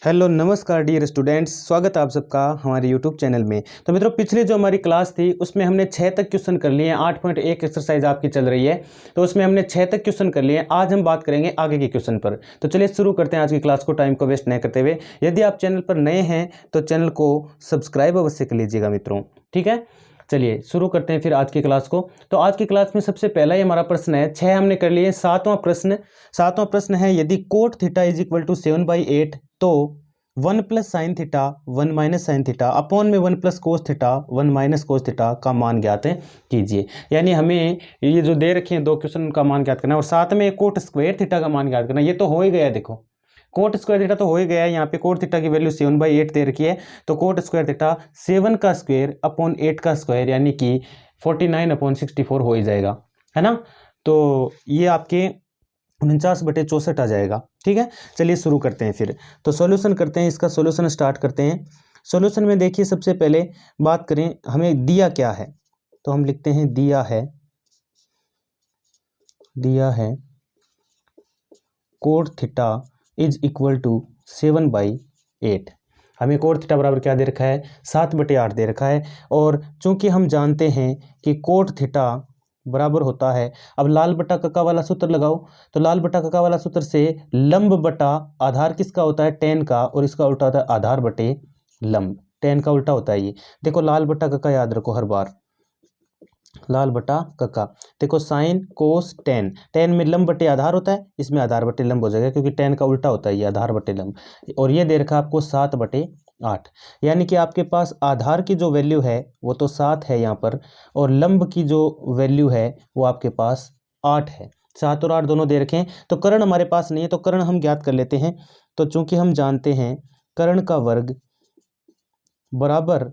Hello नमस्कार dear students, स्वागत है आप सबका हमारे यूट्यूब चैनल में। तो मित्रों, पिछली जो हमारी क्लास थी उसमें हमने 6 तक क्वेश्चन कर लिए हैं। 8.1 एक्सरसाइज आपकी चल रही है, तो उसमें हमने 6 तक क्वेश्चन कर लिए हैं। आज हम बात करेंगे आगे के क्वेश्चन पर। तो चलिए शुरू करते हैं आज की क्लास को, टाइम को वेस्ट नहीं करते हुए। यदि आप चैनल पर नए हैं तो चैनल को सब्सक्राइब अवश्य कर लीजिएगा मित्रों, ठीक है। चलिए शुरू करते हैं फिर आज की क्लास को। तो आज की क्लास में सबसे पहला ही हमारा प्रश्न है, 6 हमने कर लिए। सातवां प्रश्न है, यदि cot theta is equal to 7/8 तो 1 plus sine theta 1 minus sine theta upon में 1 plus cos theta 1 minus cos theta का मान ज्ञात कीजिए। यानी हमें ये जो दे रखे हैं दो क्वेश्चन, उनका मान ज्ञात करना है और साथ में कोट स्क्वायर थीटा का मान ज्ञात करना है। ये तो हो ही गया है, देखो कोट स्क्वायर थीटा तो हो ही गया है। यहाँ पे कोट थीटा की वैल्यू 7/8 दे रखी है, तो कोट स्क्वायर थीटा 7 का स्क्वायर अपॉन 8 का स्क्वायर यानी कि 49/64 हो ही जाएगा, है ना। तो ये आपके 49/64 आ जाएगा, ठीक है। चलिए शुरू करते हैं फिर। तो सॉल्यूशन करते हैं, इसका सॉल्यूशन स्टार्ट करते हैं। सॉल्यूशन में देखिए, सबसे पहले बात करें हमें दिया क्या है, तो हम लिखते हैं दिया है cot theta is equal to 7/8। हमें कोट थीटा बराबर क्या दे रखा है, 7/8 दे रखा है। और चूंकि हम जानते हैं कि कोट थीटा बराबर होता है, अब लाल बटा कका वाला सूत्र लगाओ। तो लाल बटा कका वाला सूत्र से लंब बटा आधार किसका होता है, टेन का, और इसका उल्टा होता है आधार बटे लंब। टेन का उल्टा होता है ये, देखो लाल बटा कका याद रखो हर बार, लाल बटा कका। देखो साइन कोस टेन, टेन में लंब बटे आधार होता है, इसमें आधार बटे लंब हो जाएगा क्योंकि टेन का उल्टा होता है ये आधार बटे लंब। और ये दे रखा आपको 7/8, यानी कि आपके पास आधार की जो वैल्यू है वो तो 7 है यहाँ पर, और लंब की जो वैल्यू है वो आपके पास 8 है। 7 और 8 दोनों दे रखे हैं। तो कर्ण हमारे पास नहीं है, तो कर्ण हम ज्ञात कर लेते हैं। तो चूंकि हम जानते हैं कर्ण का वर्ग बराबर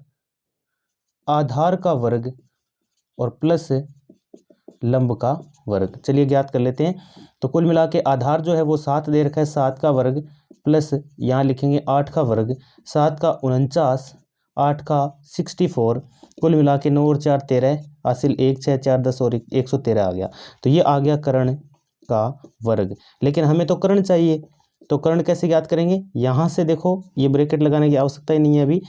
आधार का वर्ग और प्लस लंब का वर्ग, चलिए ज्ञात कर लेते हैं। तो कुल मिला के आधार जो है वो 7 दे रखा है, 7 का वर्ग प्लस यहाँ लिखेंगे 8 का वर्ग, 7 का 49, 8 का 64, कुल मिला के 9 और 4 13, हासिल 1 6 4 10 और 113 आ गया। तो ये आ गया कर्ण का वर्ग। लेकिन हमें तो कर्ण चाहिए, तो कर्ण कैसे ज्ञात करेंगे, यहाँ से देखो ये ब्रैकेट लगाने की आवश्यकता ही नहीं है अभी।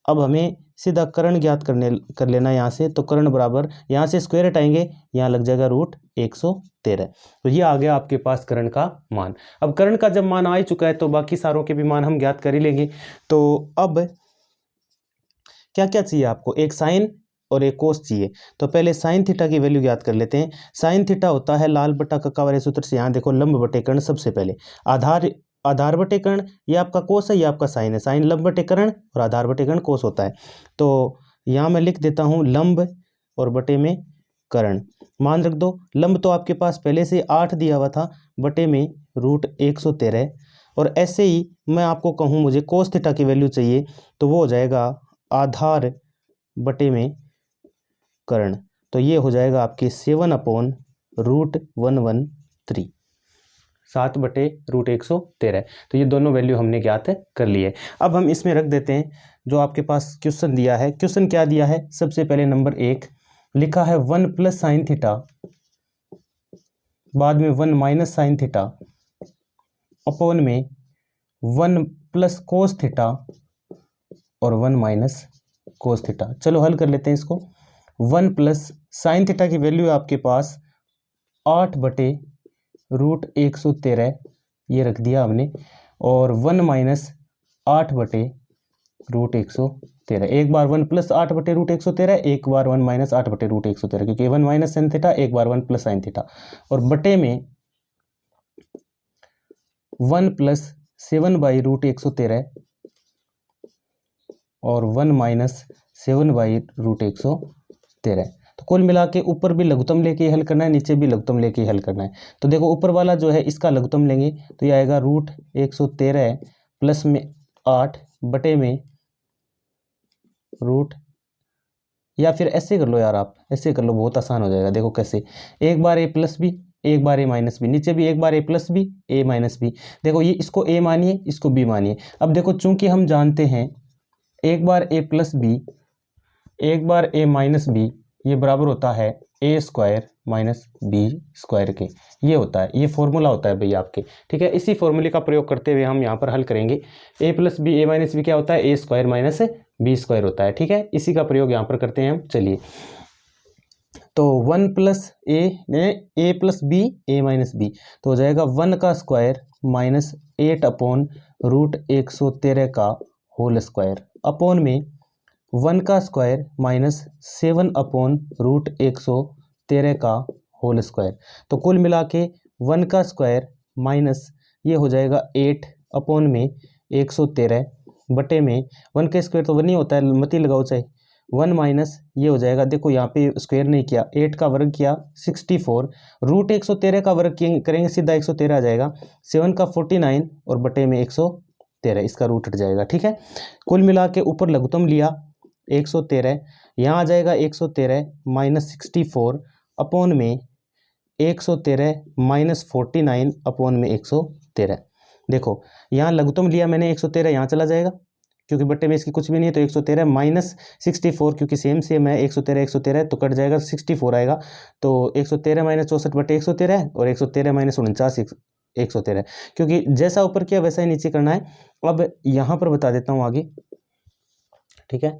अब हमें सीधा कर्ण ज्ञात कर लेना यहाँ से। तो कर्ण बराबर, यहाँ से स्क्वायर हटाएंगे, यहाँ लग जाएगा √113। तो ये आ गया आपके पास कर्ण का मान। अब कर्ण का जब मान आ ही चुका है तो बाकी सारों के भी मान हम ज्ञात कर ही लेंगे। तो अब क्या क्या चाहिए आपको, एक साइन और एक कोस चाहिए। तो पहले साइन थीटा की वैल्यू ज्ञात कर लेते हैं। साइन थीटा होता है लाल बटा कक्का वाले सूत्र से, यहाँ देखो लंब बटे कर्ण सबसे पहले, आधार बटे कर्ण, ये आपका कोस है, ये आपका साइन है। साइन लंब बटे कर्ण और आधार बटे कर्ण कोस होता है। तो यहाँ मैं लिख देता हूँ लंब और बटे में कर्ण, मान रख दो। लंब तो आपके पास पहले से 8 दिया हुआ था, बटे में √113। और ऐसे ही मैं आपको कहूँ मुझे कोस थीटा की वैल्यू चाहिए, तो वो हो जाएगा आधार बटे में कर्ण। तो ये हो जाएगा आपके 7/√113, 7/√113। तो ये दोनों वैल्यू हमने ज्ञात कर ली है। अब हम इसमें रख देते हैं जो आपके पास क्वेश्चन दिया है। क्वेश्चन क्या दिया है, सबसे पहले नंबर 1 लिखा है 1 प्लस साइन थीटा, बाद में 1 माइनस साइन थीटा अपॉन में 1 प्लस कोस थीटा और 1 माइनस कोस थीटा। चलो हल कर लेते हैं इसको। 1 प्लस साइन थीटा की वैल्यू है आपके पास 8/√113, ये रख दिया हमने, और 1 माइनस 8/√113। एक बार 1 प्लस 8/√113, एक बार 1 माइनस 8/√113, क्योंकि 1 माइनस साइन थीटा, एक बार 1 प्लस साइन थीटा, और बटे में 1 प्लस 7/√113 और 1 माइनस 7/√113। तो कुल मिला के ऊपर भी लघुत्तम लेके हल करना है, नीचे भी लघुत्तम लेके हल करना है। तो देखो ऊपर वाला जो है इसका लघुत्तम लेंगे तो ये आएगा √113 प्लस में 8 बटे में रूट, या फिर ऐसे कर लो यार, आप ऐसे कर लो, बहुत आसान हो जाएगा। देखो कैसे, एक बार a प्लस बी, एक बार a माइनस बी, नीचे भी एक बार a plus b a minus b. देखो ये इसको a मानिए, इसको b मानिए। अब देखो चूंकि हम जानते हैं एक बार a प्लस बी, एक बार a माइनस बी, ये बराबर होता है A square minus B square के, ये होता है, ये फॉर्मूला होता है भैया आपके, ठीक है। इसी फॉर्मूले का प्रयोग करते हुए हम यहाँ पर हल करेंगे। ए प्लस बी, ए माइनस बी क्या होता है, A square minus B square होता है, ठीक है। इसी का प्रयोग यहाँ पर करते हैं हम। चलिए, तो 1 प्लस ए प्लस बी, ए माइनस बी, तो हो जाएगा 1 का स्क्वायर माइनस 8 अपॉन रूट 113 का होल स्क्वायर, अपॉन में 1 का स्क्वायर माइनस 7 अपॉन रूट 113 का होल स्क्वायर। तो कुल मिला के 1 का स्क्वायर माइनस ये हो जाएगा 8 अपॉन में 113 बटे में 1 का स्क्वायर तो 1 ही होता है, मत ही लगाओ चाहे, 1 माइनस ये हो जाएगा, देखो यहाँ पे स्क्वायर नहीं किया, 8 का वर्ग किया 64, रूट 113 का वर्ग करेंगे सीधा 113 आ जाएगा, 7 का 49 और बटे में 113, इसका रूट हट जाएगा, ठीक है। कुल मिला के ऊपर लघुत्तम लिया 113, यहाँ आ जाएगा 113 माइनस 64 अपॉन में 113 माइनस 49 अपॉन में 113। देखो यहाँ लघुत्तम लिया मैंने 113, यहाँ चला जाएगा क्योंकि बट्टे में इसकी कुछ भी नहीं है, तो 113 माइनस 64 क्योंकि सेम है, 113 तो कट जाएगा, 64 आएगा, तो 113 माइनस 64 बटे 113 और 113 माइनस 49 113, क्योंकि जैसा ऊपर किया वैसा ही नीचे करना है। अब यहाँ पर बता देता हूँ आगे, ठीक है।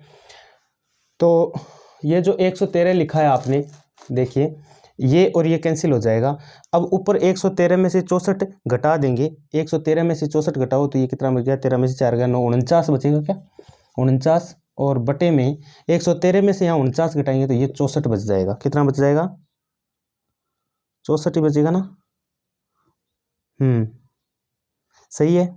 तो ये जो 113 लिखा है आपने, देखिए ये और ये कैंसिल हो जाएगा। अब ऊपर 113 में से 64 घटा देंगे, 113 में से 64 घटाओ तो ये कितना बच गया, 13 में से 4 गया 9, 49 बचेगा क्या, 49, और बटे में 113 में से यहाँ 49 घटाएंगे तो ये 64 बच जाएगा। कितना बच जाएगा, 64 ही बचेगा ना, सही है,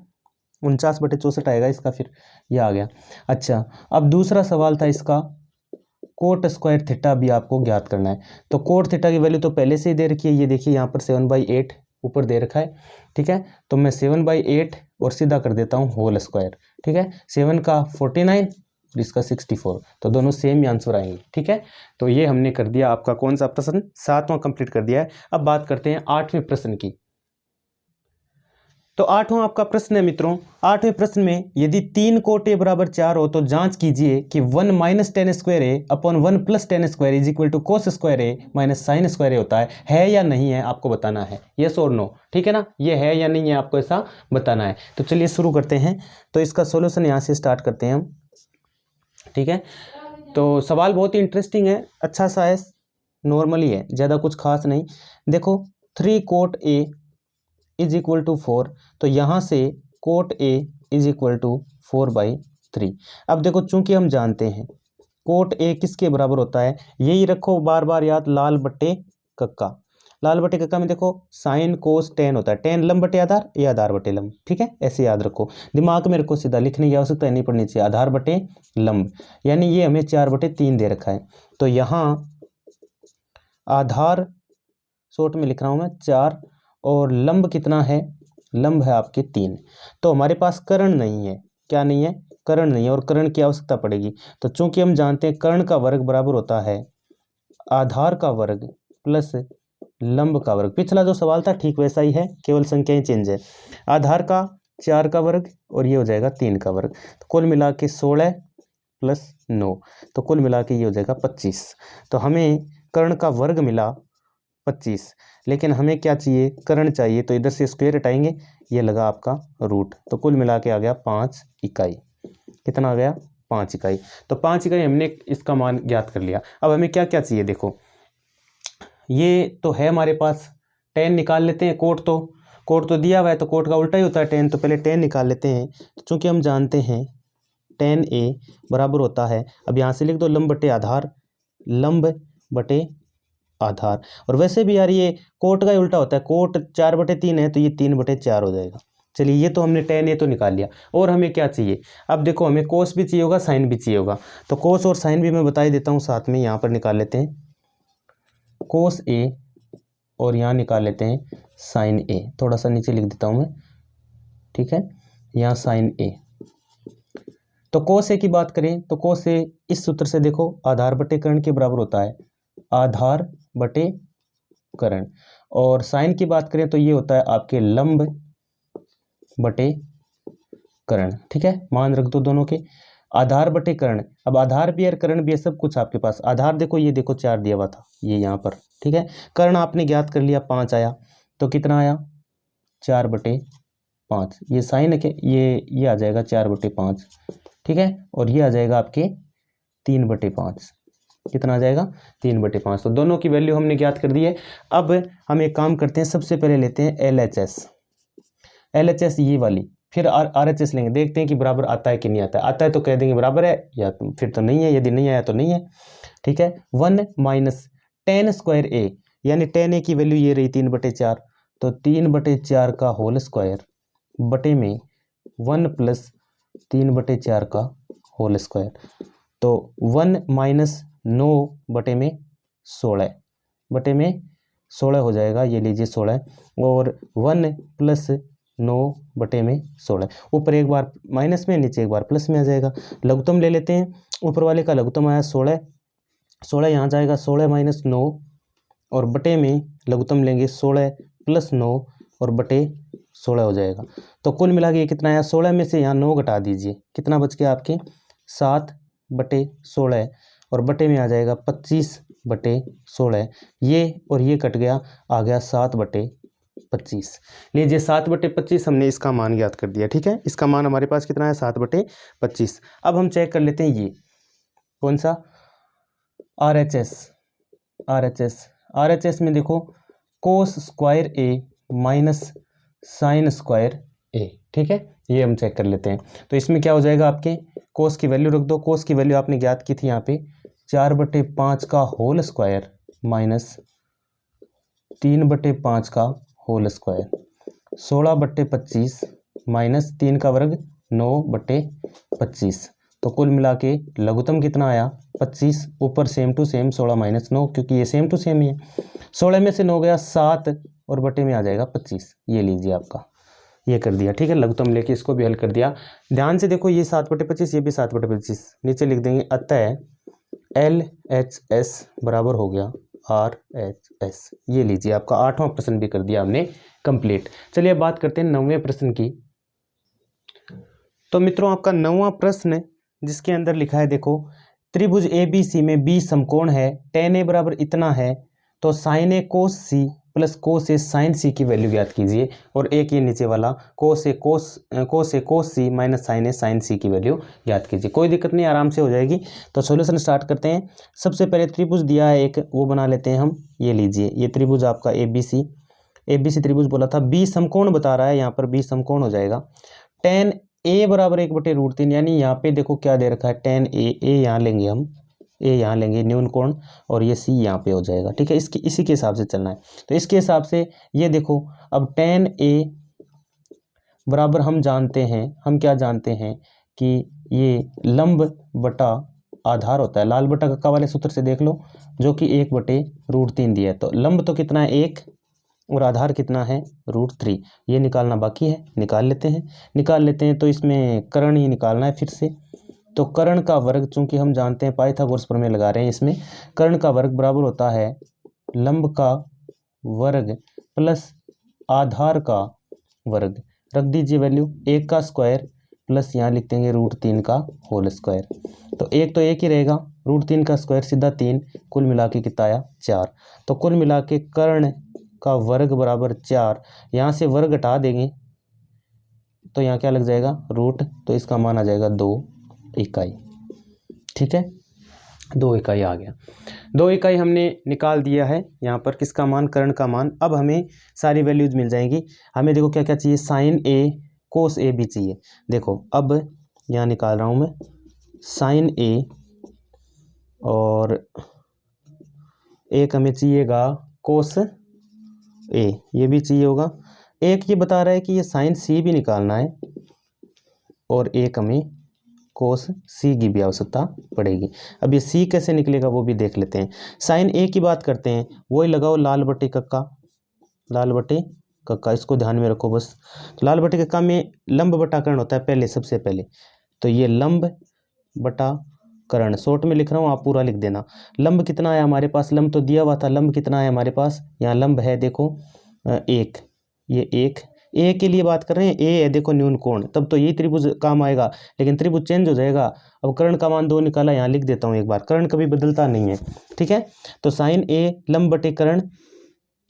49 बटे 64 आएगा इसका, फिर ये आ गया। अच्छा, अब दूसरा सवाल था इसका, कोट स्क्वायर थीटा भी आपको ज्ञात करना है। तो कोट थीटा की वैल्यू तो पहले से ही दे रखी है, ये देखिए यहाँ पर 7/8 ऊपर दे रखा है, ठीक है। तो मैं 7/8 और सीधा कर देता हूँ होल स्क्वायर, ठीक है। 7 का 49 और इसका 64, तो दोनों सेम ही आंसर आएंगे, ठीक है। तो ये हमने कर दिया आपका कौन सा प्रश्न, 7वां कंप्लीट कर दिया है। अब बात करते हैं 8वें प्रश्न की। तो 8वां आपका प्रश्न है मित्रों, 8वें प्रश्न में यदि 3 कोट a बराबर 4 हो तो जांच कीजिए कि 1 minus tan square A upon 1 plus tan square is equal to cos square A minus sine square A होता है या नहीं है, आपको बताना है, यस और नो, ठीक है ना, ये है या नहीं है आपको ऐसा बताना है। तो चलिए शुरू करते हैं। तो इसका सोल्यूशन यहाँ से स्टार्ट करते हैं हम, ठीक है। तो सवाल बहुत ही इंटरेस्टिंग है, अच्छा सा है, नॉर्मली है, ज़्यादा कुछ खास नहीं। देखो 3 cot A is equal to 4, तो यहाँ से cot A is equal to 4/3। अब देखो चूंकि हम जानते हैं कोट ए किसके बराबर होता है, यही रखो बार बार याद, लाल बट्टे कक्का, लाल बटे कक्का में देखो साइन कोस टेन होता है, टेन लंब बटे आधार, ये आधार बटे लंब, ठीक है, ऐसे याद रखो, दिमाग में रखो, सीधा लिखने की आवश्यकता नहीं पड़नी चाहिए, आधार बटे लंब, यानी ये हमें 4/3 दे रखा है। तो यहाँ आधार शॉर्ट में लिख रहा हूँ मैं 4, और लंब कितना है, लंब है आपके 3। तो हमारे पास कर्ण नहीं है, क्या नहीं है, कर्ण नहीं है, और कर्ण की आवश्यकता पड़ेगी। तो चूंकि हम जानते हैं कर्ण का वर्ग बराबर होता है आधार का वर्ग प्लस लंब का वर्ग, पिछला जो सवाल था ठीक वैसा ही है, केवल संख्याएं चेंज है, आधार का 4 का वर्ग और ये हो जाएगा 3 का वर्ग, तो कुल मिला के 16 प्लस 9, तो कुल मिला के ये हो जाएगा 25। तो हमें कर्ण का वर्ग मिला 25, लेकिन हमें क्या चाहिए, कर्ण चाहिए, तो इधर से स्क्वायर हटाएंगे, ये लगा आपका रूट, तो कुल मिला के आ गया 5 इकाई। कितना आ गया, 5 इकाई। तो 5 इकाई हमने इसका मान ज्ञात कर लिया। अब हमें क्या क्या चाहिए, देखो ये तो है हमारे पास, टेन निकाल लेते हैं, कोट तो दिया हुआ है, तो कोट का उल्टा ही होता है टेन, तो पहले टेन निकाल लेते हैं। तो चूंकि हम जानते हैं टेन ए बराबर होता है, अब यहाँ से लिख दो लंब बटे आधार, लंब बटे आधार, और वैसे भी यार ये कोट का ही उल्टा होता है, कोट 4/3 है तो ये 3/4 हो जाएगा। चलिए ये तो हमने टेन ए तो निकाल लिया, और हमें क्या चाहिए, अब देखो हमें कोस भी चाहिए होगा, साइन भी चाहिए होगा, तो कोस और साइन भी मैं बता ही देता हूँ साथ में, यहाँ पर निकाल लेते हैं कोस ए और यहाँ निकाल लेते हैं साइन ए, थोड़ा सा नीचे लिख देता हूँ मैं, ठीक है, यहाँ साइन ए। तो कोस ए की बात करें तो कोस ए इस सूत्र से देखो आधार बटे कर्ण के बराबर होता है, आधार बटे कर्ण, और साइन की बात करें तो ये होता है आपके लंब बटे कर्ण, ठीक है, मान रख दो दोनों के। आधार बटे कर्ण, अब आधार भी है कर्ण भी है, सब कुछ आपके पास। आधार देखो, ये देखो 4 दिया हुआ था ये यहाँ पर, ठीक है। कर्ण आपने ज्ञात कर लिया, 5 आया, तो कितना आया 4/5। ये साइन है कि ये आ जाएगा 4/5, ठीक है। और ये आ जाएगा आपके 3/5, कितना आ जाएगा 3/5। तो दोनों की वैल्यू हमने ज्ञात कर दी है। अब हम एक काम करते हैं, सबसे पहले लेते हैं LHS ये वाली, फिर RHS लेंगे, देखते हैं कि बराबर आता है कि नहीं आता है। आता है तो कह देंगे बराबर है, या फिर तो नहीं है, यदि नहीं आया तो नहीं है, ठीक है। 1 माइनस tan स्क्वायर ए, यानी tan ए की वैल्यू ये रही 3/4, तो 3/4 का होल स्क्वायर बटे में 1 प्लस 3/4 का होल स्क्वायर, तो 1 माइनस 9 बटे में 16 बटे में 16 हो जाएगा, ये लीजिए 16, और 1 प्लस 9 बटे में 16, ऊपर एक बार माइनस में, नीचे एक बार प्लस में आ जाएगा। लघुत्तम ले लेते हैं, ऊपर वाले का लघुत्तम आया 16, 16 यहाँ जाएगा, 16 माइनस 9, और बटे में लघुत्तम लेंगे 16 प्लस 9 और बटे 16 हो जाएगा। तो कुल मिला के ये कितना आया, 16 में से यहाँ 9 घटा दीजिए, कितना बच गया आपके 7/16, और बटे में आ जाएगा 25/16, ये और ये कट गया, आ गया 7/25। लीजिए 7/25 हमने इसका मान ज्ञात कर दिया, ठीक है। इसका मान हमारे पास कितना है 7/25। अब हम चेक कर लेते हैं ये कौन सा RHS में देखो कोस square A minus sine square ए, ठीक है, ये हम चेक कर लेते हैं। तो इसमें क्या हो जाएगा, आपके कोस की वैल्यू रख दो, कोस की वैल्यू आपने ज्ञात की थी यहाँ पे 4/5 का होल स्क्वायर माइनस 3/5 का होल स्क्वायर, 16/25 माइनस 3 का वर्ग 9/25, तो कुल मिला के लघुत्तम कितना आया 25, ऊपर सेम टू सेम 16 माइनस 9, क्योंकि ये सेम टू सेम ही है। 16 में से 9 गया 7, और बटे में आ जाएगा 25, ये लीजिए आपका, ये कर दिया, ठीक है। लघुत्तम लेके इसको भी हल कर दिया। ध्यान से देखो, ये 7/25, ये भी 7/25, नीचे लिख देंगे, अतः LHS बराबर हो गया RHS, ये लीजिए आपका 8वां प्रश्न भी कर दिया हमने कंप्लीट। चलिए अब बात करते हैं 9वें प्रश्न की। तो मित्रों आपका 9वां प्रश्न जिसके अंदर लिखा है, देखो त्रिभुज ABC में B समकोण है, tan A बराबर इतना है, तो sin A cos C plus cos A sin C की वैल्यू ज्ञात कीजिए, और एक ये नीचे वाला cos A cos C minus sin A sin C की वैल्यू ज्ञात कीजिए। कोई दिक्कत नहीं, आराम से हो जाएगी। तो सॉल्यूशन स्टार्ट करते हैं। सबसे पहले त्रिभुज दिया है एक, वो बना लेते हैं हम। ये लीजिए, ये त्रिभुज आपका ABC त्रिभुज बोला था, B समकोण बता रहा है, यहाँ पर B समकोण हो जाएगा। tan A बराबर 1/√3, यानी यहाँ पे देखो क्या दे रखा है, tan A यहाँ लेंगे हम, A यहाँ लेंगे न्यून कोण, और ये C यहाँ पे हो जाएगा, ठीक है। इसी के हिसाब से चलना है। तो इसके हिसाब से ये देखो, अब tan A बराबर हम जानते हैं, हम क्या जानते हैं कि ये लंब बटा आधार होता है, लाल बटा कक्का वाले सूत्र से देख लो, जो कि 1/√3 दिया है। तो लंब तो कितना है 1, और आधार कितना है √3, ये निकालना बाकी है, निकाल लेते हैं। तो इसमें कर्ण ही निकालना है फिर से। तो कर्ण का वर्ग, चूंकि हम जानते हैं पाइथागोरस प्रमेय लगा रहे हैं इसमें, कर्ण का वर्ग बराबर होता है लंब का वर्ग प्लस आधार का वर्ग, रख दीजिए वैल्यू, 1 का स्क्वायर प्लस यहाँ लिख देंगे √3 का होल स्क्वायर। तो एक तो एक ही रहेगा, √3 का स्क्वायर सीधा 3, कुल मिला के कितना आया 4। तो कुल मिला के कर्ण का वर्ग बराबर 4, यहाँ से वर्ग हटा देंगे तो यहाँ क्या लग जाएगा रूट, तो इसका मान आ जाएगा 2 इकाई, ठीक है। 2 इकाई आ गया, 2 इकाई हमने निकाल दिया है यहाँ पर, किसका मान, कर्ण का मान। अब हमें सारी वैल्यूज मिल जाएंगी। हमें देखो क्या क्या चाहिए, साइन A कोस A भी चाहिए। देखो अब यहाँ निकाल रहा हूँ मैं, साइन A, और एक हमें चाहिएगा कोस A, ये भी चाहिए होगा। एक ये बता रहा है कि ये साइन C भी निकालना है, और एक हमें कोस C की भी आवश्यकता पड़ेगी। अब ये C कैसे निकलेगा वो भी देख लेते हैं। साइन A की बात करते हैं, वही लगाओ लाल बटे कक्का, इसको ध्यान में रखो बस। तो लाल बटे कक्का में लंब बटा कर्ण होता है पहले, सबसे पहले तो ये लंब बटा कर्ण, शॉर्ट में लिख रहा हूँ, आप पूरा लिख देना। लंब कितना है हमारे पास, लंब तो दिया हुआ था, लंब कितना है हमारे पास, यहाँ लंब है देखो 1, ये 1, ए के लिए बात कर रहे हैं, ए है देखो न्यून कोण, तब तो यही त्रिभुज काम आएगा, लेकिन त्रिभुज चेंज हो जाएगा। अब कर्ण का मान 2 निकाला, यहाँ लिख देता हूँ एक बार, कर्ण कभी बदलता नहीं है, ठीक है। तो साइन ए लंब बटे कर्ण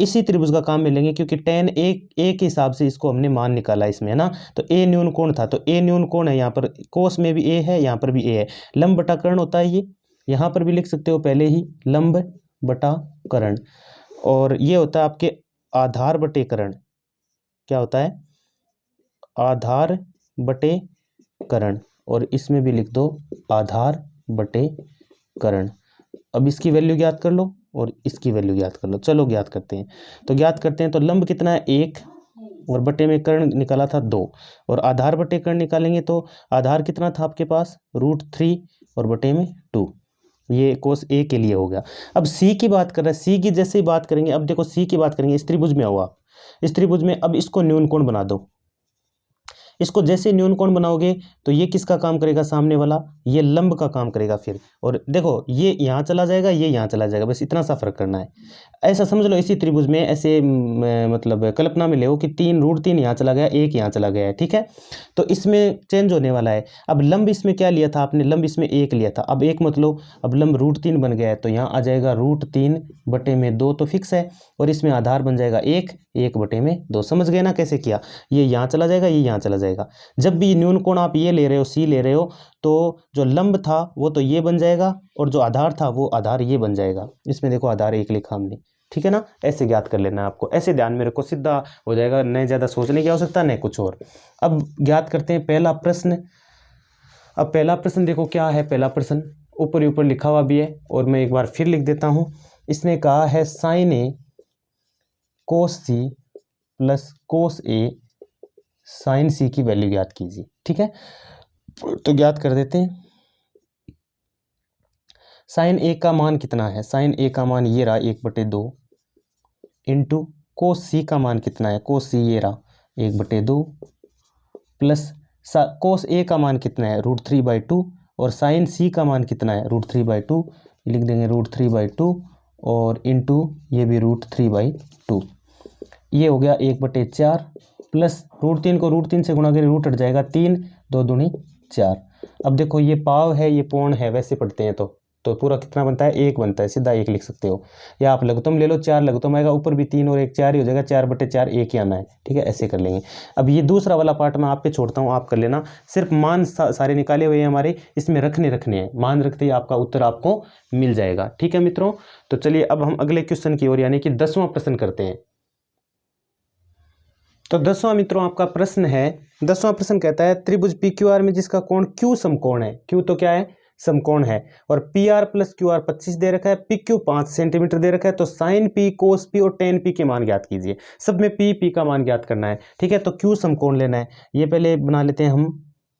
इसी त्रिभुज का काम मिलेंगे, क्योंकि टेन ए के हिसाब से इसको हमने मान निकाला इसमें, है ना। तो ए न्यून कोण था, तो ए न्यून कोण है, यहाँ पर कोस में भी ए है, यहाँ पर भी ए है, लंब बटा कर्ण होता है ये, यहाँ पर भी लिख सकते हो पहले ही, लंब बटा कर्ण। और ये होता है आपके आधार बटे कर्ण, क्या होता है, आधार बटे कर्ण, और इसमें भी लिख दो आधार बटे कर्ण। अब इसकी वैल्यू ज्ञात कर लो और इसकी वैल्यू ज्ञात कर लो, चलो ज्ञात करते हैं। तो ज्ञात करते हैं, तो लंब कितना है 1 और बटे में कर्ण निकाला था 2, और आधार बटे कर्ण निकालेंगे तो आधार कितना था आपके पास √3 और बटे में 2, ये कोस ए के लिए हो गया। अब सी की बात कर रहे हैं, सी की जैसे ही बात करेंगे, अब देखो सी की बात करेंगे, इस त्रिभुज में हुआ, इस त्रिभुज में अब इसको न्यून कोण बना दो, इसको जैसे न्यून कोण बनाओगे तो ये किसका काम करेगा, सामने वाला, ये लंब का काम करेगा फिर, और देखो ये यहाँ चला जाएगा, ये यहाँ चला जाएगा, बस इतना सा फर्क करना है। ऐसा समझ लो इसी त्रिभुज में ऐसे मतलब कल्पना में ले कि 3 यहाँ चला गया, 1 यहाँ चला गया है, ठीक है। तो इसमें चेंज होने वाला है। अब लंब इसमें क्या लिया था आपने, लंब इसमें 1 लिया था, अब 1 मत लो, अब लंब √3 बन गया है, तो यहाँ आ जाएगा √3 बटे में 2 तो फिक्स है, और इसमें आधार बन जाएगा 1 बटे में 2। समझ गए ना कैसे किया, ये यहाँ चला जाएगा, ये यहाँ चला जाएगा। जब भी न्यून कोण आप ये ले रहे हो, सी ले रहे हो, तो जो लंब था वो तो ये बन जाएगा, और जो आधार था वो आधार ये बन जाएगा। इसमें देखो आधार 1 लिखा हमने, ठीक है ना। ऐसे ज्ञात कर लेना है आपको, ऐसे ध्यान में रखो, सीधा हो जाएगा, न ज़्यादा सोचने की आवश्यकता न कुछ और। अब ज्ञात करते हैं पहला प्रश्न। अब पहला प्रश्न देखो क्या है, पहला प्रश्न ऊपर ऊपर लिखा हुआ भी है, और मैं एक बार फिर लिख देता हूँ। इसने कहा है साइन ए कोस सी प्लस कोस ए साइन सी की वैल्यू ज्ञात कीजिए, ठीक है। तो ज्ञात कर देते हैं। साइन ए का मान कितना है, साइन ए का मान ये रहा 1/2 इंटू कोस सी का मान कितना है, कोस सी ये रहा 1/2 प्लस कोस ए का मान कितना है √3/2, और साइन सी का मान कितना है √3/2, लिख देंगे √3/2, और इंटू ये भी √3/2, ये हो गया 1/4 प्लस √3 को √3 से गुणा करें, रूट हट जाएगा 3, 2 दूनी 4। अब देखो ये पाव है, ये पौन है, वैसे पढ़ते हैं तो पूरा कितना बनता है 1 बनता है, सीधा 1 लिख सकते हो, या आप लघुत्तम ले लो, 4 लघुत्तम आएगा, ऊपर भी 3 और 1 4 ही हो जाएगा, 4/4 1 ही आना है, ठीक है। ऐसे कर लेंगे। अब ये दूसरा वाला पार्ट मैं आप पे छोड़ता हूँ, आप कर लेना, सिर्फ मान सारे निकाले हुए हैं हमारे, इसमें रखने हैं, मान रखते ही आपका उत्तर आपको मिल जाएगा, ठीक है मित्रों। तो चलिए अब हम अगले क्वेश्चन की ओर, यानी कि 10वां प्रश्न करते हैं। तो 10वां मित्रों आपका प्रश्न है, 10वां प्रश्न कहता है त्रिभुज PQR में जिसका कोण Q समकोण है, Q तो क्या है, समकोण है, और PR प्लस QR 25 दे रखा है, PQ 5 सेंटीमीटर दे रखा है, तो साइन P कोस P और टेन P के मान ज्ञात कीजिए। सब में P का मान ज्ञात करना है, ठीक है। तो Q समकोण लेना है, ये पहले बना लेते हैं हम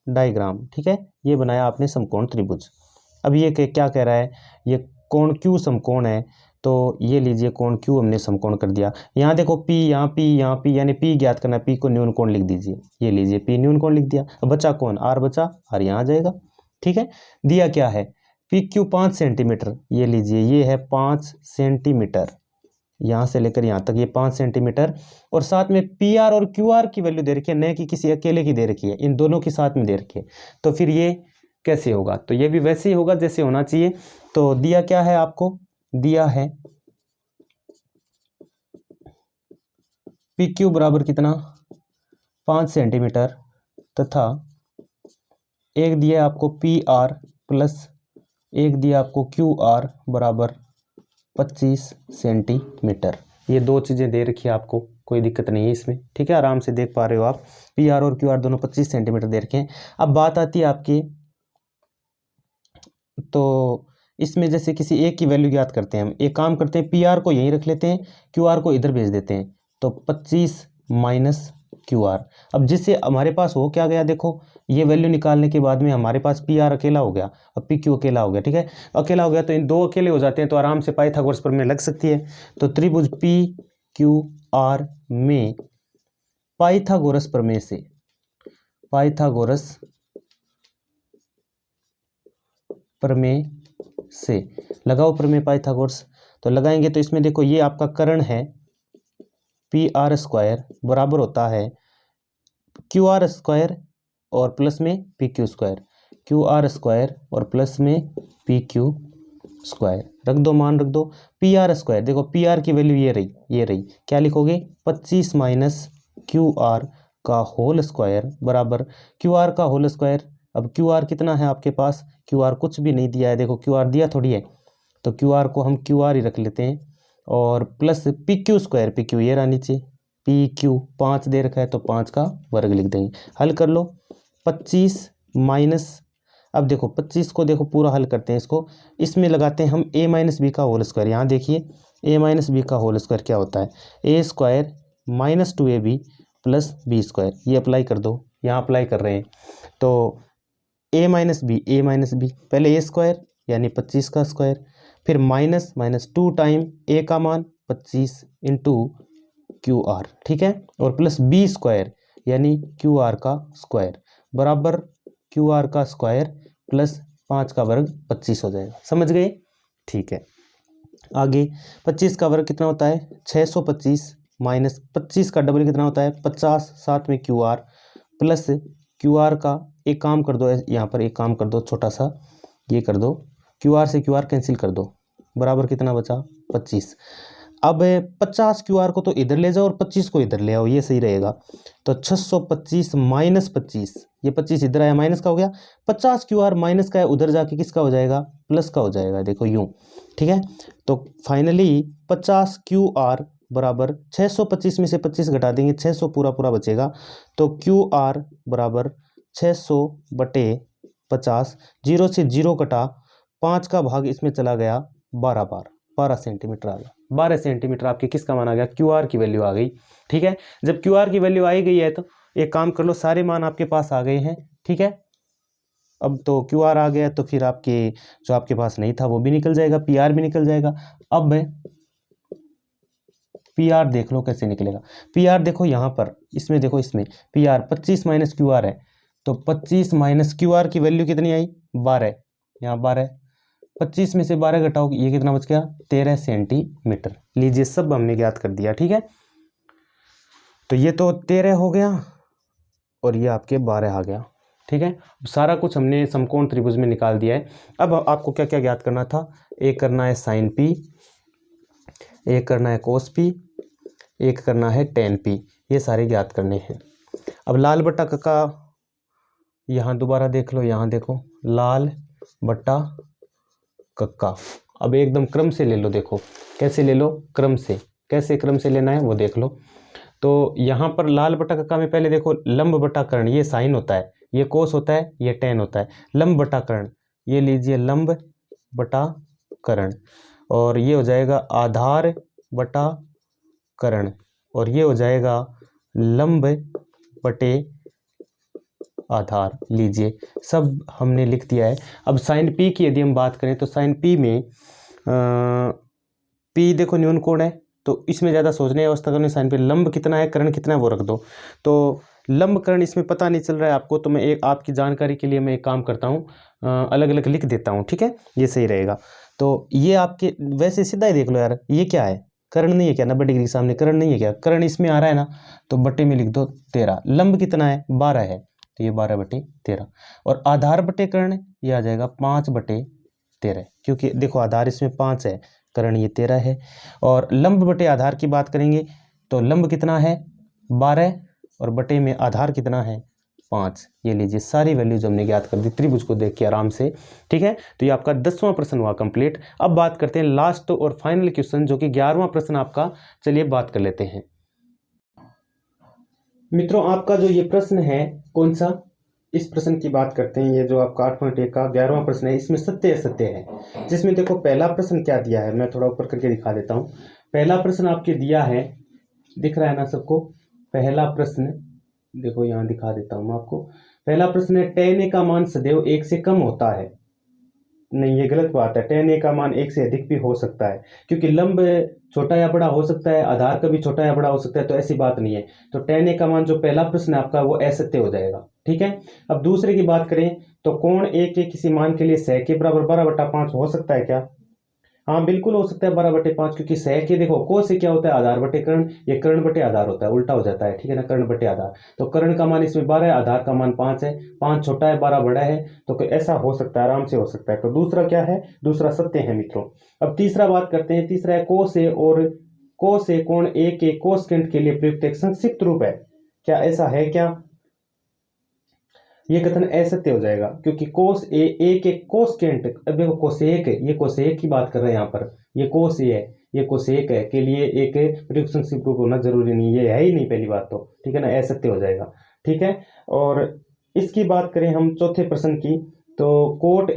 डायग्राम, ठीक है। ये बनाया आपने समकोण त्रिभुज। अब ये क्या कह रहा है, ये कोण Q समकोण है, तो ये लीजिए कोण Q हमने समकोण कर दिया। यहाँ देखो P, यहाँ P, यहाँ P, यानी P ज्ञात करना है, P को न्यून कोण लिख दीजिए, ये लीजिए P न्यून कोण लिख दिया। अब बचा कौन, R बचा, R यहाँ आ जाएगा, ठीक है। दिया क्या है, PQ 5 सेंटीमीटर, ये लीजिए ये है 5 सेंटीमीटर, यहाँ से लेकर यहाँ तक ये 5 सेंटीमीटर, और साथ में PR और QR की वैल्यू दे रखी है, न कि किसी अकेले की दे रखी है, इन दोनों की साथ में दे रखी है। तो फिर ये कैसे होगा, तो ये भी वैसे ही होगा जैसे होना चाहिए। तो दिया क्या है आपको, दिया है PQ बराबर कितना 5 सेंटीमीटर, तथा एक दिया आपको PR प्लस एक दिया आपको QR बराबर 25 सेंटीमीटर। ये दो चीज़ें दे रखी है आपको, कोई दिक्कत नहीं है इसमें, ठीक है। आराम से देख पा रहे हो आप, PR और QR दोनों 25 सेंटीमीटर दे रखे हैं। अब बात आती है आपकी, तो इसमें जैसे किसी एक की वैल्यू ज्ञात करते हैं, हम एक काम करते हैं, PR को यहीं रख लेते हैं, QR को इधर भेज देते हैं, तो 25 माइनस QR। अब जिससे हमारे पास हो क्या गया, देखो ये वैल्यू निकालने के बाद में हमारे पास PR अकेला हो गया, अब PQ अकेला हो गया, ठीक है। अकेला हो गया तो इन दो अकेले हो जाते हैं, तो आराम से पाइथागोरस प्रमेय लग सकती है। तो त्रिभुज PQR में पाइथागोरस प्रमेय से, पाइथागोरस प्रमेय से लगाओ प्रमेय पाइथागोरस। तो लगाएंगे तो इसमें देखो ये आपका कर्ण है PR² बराबर होता है क्यू आर स्क्वायर और प्लस में P Q square, Q R square और प्लस में पी क्यू स्क्वायर रख दो, मान रख दो। पी आर स्क्वायर, देखो पी आर की वैल्यू ये रही, ये रही, क्या लिखोगे 25 माइनस क्यू आर का होल स्क्वायर बराबर क्यू आर का होल स्क्वायर। अब क्यू आर कितना है आपके पास, क्यू आर कुछ भी नहीं दिया है, देखो क्यू आर दिया थोड़ी है, तो क्यू आर को हम क्यू आर ही रख लेते हैं, और plus P Q square, P Q ये रहा नीचे, पी क्यू 5 दे रखा है तो 5 का वर्ग लिख देंगे। हल कर लो, 25 माइनस, अब देखो 25 को देखो पूरा हल करते हैं इसको, इसमें लगाते हैं हम ए माइनस बी का होल स्क्वायर। यहाँ देखिए ए माइनस बी का होल स्क्वायर क्या होता है, A square minus 2ab plus B square, ये अप्लाई कर दो, यहाँ अप्लाई कर रहे हैं तो ए माइनस बी, पहले ए स्क्वायर यानी 25 का स्क्वायर, फिर माइनस माइनस 2 टाइम ए का मान 25 इंटू क्यू आर, ठीक है, और प्लस बी स्क्वायर यानी क्यू आर का स्क्वायर बराबर क्यू आर का स्क्वायर प्लस 5 का वर्ग 25 हो जाएगा। समझ गए, ठीक है। आगे 25 का वर्ग कितना होता है 625 माइनस 25 का डबल कितना होता है 50, साथ में Q R plus Q R का एक काम कर दो, यहाँ पर एक काम कर दो छोटा सा, ये कर दो, क्यू आर से क्यू आर कैंसिल कर दो, बराबर कितना बचा 25। अब 50 क्यू आर को तो इधर ले जाओ और 25 को इधर ले आओ, ये सही रहेगा। तो 625 माइनस 25, ये 25 इधर आया माइनस का हो गया, 50 क्यू आर माइनस का है, उधर जाके किसका हो जाएगा प्लस का हो जाएगा, देखो यूँ, ठीक है। तो फाइनली 50 क्यू आर बराबर 625 में से 25 घटा देंगे, 600 पूरा पूरा बचेगा, तो क्यू आर बराबर 600 बटे 50, 0 से 0 कटा, 5 का भाग इसमें चला गया 12 बार, 12 सेंटीमीटर आ गया, 12 सेंटीमीटर आपके किसका मान आ गया, क्यू आर की वैल्यू आ गई, ठीक है। जब क्यू आर की वैल्यू आई गई है तो एक काम कर लो, सारे मान आपके पास आ गए हैं, ठीक है। अब तो क्यू आर आ गया तो फिर आपके जो आपके पास नहीं था वो भी निकल जाएगा, पी आर भी निकल जाएगा। अब पी आर देख लो कैसे निकलेगा, पी आर देखो यहाँ पर, इसमें देखो, इसमें P R 25 minus Q R है, तो 25 माइनस क्यू आर की वैल्यू कितनी आई 12, यहाँ 12, 25 में से 12 घटाओ, ये कितना बच गया 13 सेंटीमीटर। लीजिए सब हमने ज्ञात कर दिया, ठीक है। तो ये तो 13 हो गया और ये आपके 12 आ गया, ठीक है। सारा कुछ हमने समकोण त्रिभुज में निकाल दिया है। अब आपको क्या क्या ज्ञात करना था, एक करना है साइन पी, एक करना है कोस पी, एक करना है टेन पी, ये सारे ज्ञात करने हैं। अब लाल बट्टा का यहाँ दोबारा देख लो, यहाँ देखो लाल बट्टा कक्का, अब एकदम क्रम से ले लो, देखो कैसे ले लो, क्रम से, कैसे क्रम से लेना है वो देख लो। तो यहाँ पर लाल बटा कक्का में पहले देखो लंब बटा कर्ण, ये साइन होता है, ये कोस होता है, ये टेन होता है, लंब बटा कर्ण, ये लीजिए लंब बटा कर्ण, और ये हो जाएगा आधार बटा कर्ण, और ये हो जाएगा लंब बटे आधार। लीजिए सब हमने लिख दिया है। अब साइन पी की यदि हम बात करें तो साइन पी में पी देखो न्यून कोण है, तो इसमें ज़्यादा सोचने की अवस्था करनी, साइन पे लंब कितना है कर्ण कितना है वो रख दो। तो लंब कर्ण इसमें पता नहीं चल रहा है आपको, तो मैं एक आपकी जानकारी के लिए मैं एक काम करता हूँ, अलग अलग लिख देता हूँ, ठीक है, ये सही रहेगा। तो ये आपके वैसे सीधा ही देख लो यार, ये क्या है कर्ण नहीं है क्या, 90 डिग्री के सामने कर्ण नहीं है क्या, कर्ण इसमें आ रहा है ना, तो बटे में लिख दो 13, लंब कितना है 12 है, तो ये 12 बटे 13, और आधार बटे कर्ण ये आ जाएगा 5 बटे 13, क्योंकि देखो आधार इसमें 5 है, कर्ण ये 13 है। और लंब बटे आधार की बात करेंगे तो लंब कितना है 12 और बटे में आधार कितना है 5। ये लीजिए सारी वैल्यूज हमने ज्ञात कर दी त्रिभुज को देख के आराम से, ठीक है। तो ये आपका 10वां प्रश्न हुआ कंप्लीट। अब बात करते हैं लास्ट और फाइनल क्वेश्चन जो कि 11वां प्रश्न आपका, चलिए बात कर लेते हैं। मित्रों आपका जो ये प्रश्न है कौन सा, इस प्रश्न की बात करते हैं, ये जो आपका 8.1 का 11वां प्रश्न है, इसमें सत्य असत्य है। जिसमें देखो पहला प्रश्न क्या दिया है, मैं थोड़ा ऊपर करके दिखा देता हूँ। पहला प्रश्न आपके दिया है, दिख रहा है ना सबको, पहला प्रश्न देखो यहाँ दिखा देता हूँ मैं आपको। पहला प्रश्न है tan a का मान सदैव 1 से कम होता है। नहीं, ये गलत बात है, tan a का मान 1 से अधिक भी हो सकता है, क्योंकि लंब छोटा या बड़ा हो सकता है, आधार का भी छोटा या बड़ा हो सकता है, तो ऐसी बात नहीं है। तो tan a का मान जो पहला प्रश्न है आपका वो असत्य हो जाएगा, ठीक है। अब दूसरे की बात करें तो कोण a के किसी मान के लिए sec के बराबर 12/5 हो सकता है क्या। हाँ बिल्कुल हो सकता है 12/5, क्योंकि sec ये देखो cos से क्या होता है आधार बटे कर्ण, ये कर्ण बटे आधार होता है, उल्टा हो जाता है, ठीक है ना, कर्ण बटे आधार। तो कर्ण का मान इसमें 12 है, आधार का मान 5 है, 5 छोटा है 12 बड़ा है, तो ऐसा हो सकता है, आराम से हो सकता है। तो दूसरा क्या है, दूसरा सत्य है मित्रों। अब तीसरा बात करते हैं, तीसरा है cos A और cos A कोण A के कोसकेंट के लिए प्रयुक्त एक संक्षिप्त रूप है। क्या ऐसा है क्या? ये कथन असत्य हो जाएगा, क्योंकि कोस ए के कोसकेंट, अब देखो कोसेक, ये कोसेक की बात कर रहे हैं यहाँ पर, ये कोस ए है, ये कोसेक है के लिए एक प्रयुक्त संक्षिप्त रूप होना जरूरी नहीं, ये है ही नहीं पहली बात तो, ठीक है ना, असत्य हो जाएगा, ठीक है। और इसकी बात करें हम चौथे प्रश्न की, तो कोट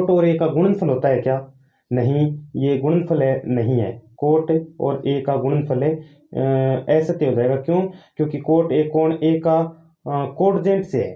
और ए का गुणनफल होता है क्या? नहीं, ये गुणनफल है, नहीं है, कोट और ए का गुणनफल है, असत्य हो जाएगा। क्यों? क्योंकि कोट ए कोण ए का कोटजेंट से है,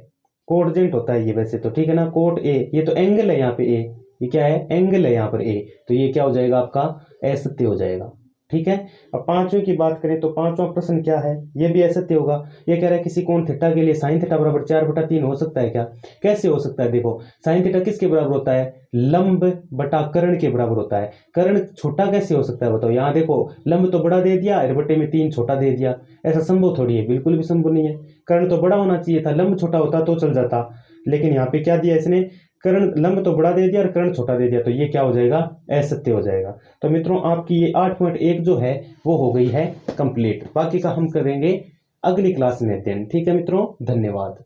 कोटजेंट होता है ये वैसे तो, ठीक है ना, कोट ए, ये तो एंगल है यहाँ पे ए, ये क्या है, एंगल है यहाँ पर ए, तो ये क्या हो जाएगा आपका, असत्य हो जाएगा, ठीक है। अब पांचवें की बात करें तो पांचवा प्रश्न क्या है, ये भी असत्य होगा। ये कह रहा है किसी कोण थीटा के लिए साइन थीटा बराबर 4/3 हो सकता है क्या? कैसे हो सकता है? देखो साइन थीटा किसके बराबर होता है, लंब बटा कर्ण के बराबर होता है। कर्ण छोटा कैसे हो सकता है बताओ? यहाँ देखो लंब तो बड़ा दे दिया, बटे में 3 छोटा दे दिया, ऐसा संभव थोड़ी है, बिल्कुल भी संभव नहीं है। कर्ण तो बड़ा होना चाहिए था, लंब छोटा होता तो चल जाता, लेकिन यहाँ पे क्या दिया इसने, कर्ण, लंब तो बड़ा दे दिया और कर्ण छोटा दे दिया, तो ये क्या हो जाएगा, असत्य हो जाएगा। तो मित्रों आपकी ये 8.1 जो है वो हो गई है कंप्लीट, बाकी का हम करेंगे अगली क्लास में अध्ययन, ठीक है मित्रों, धन्यवाद।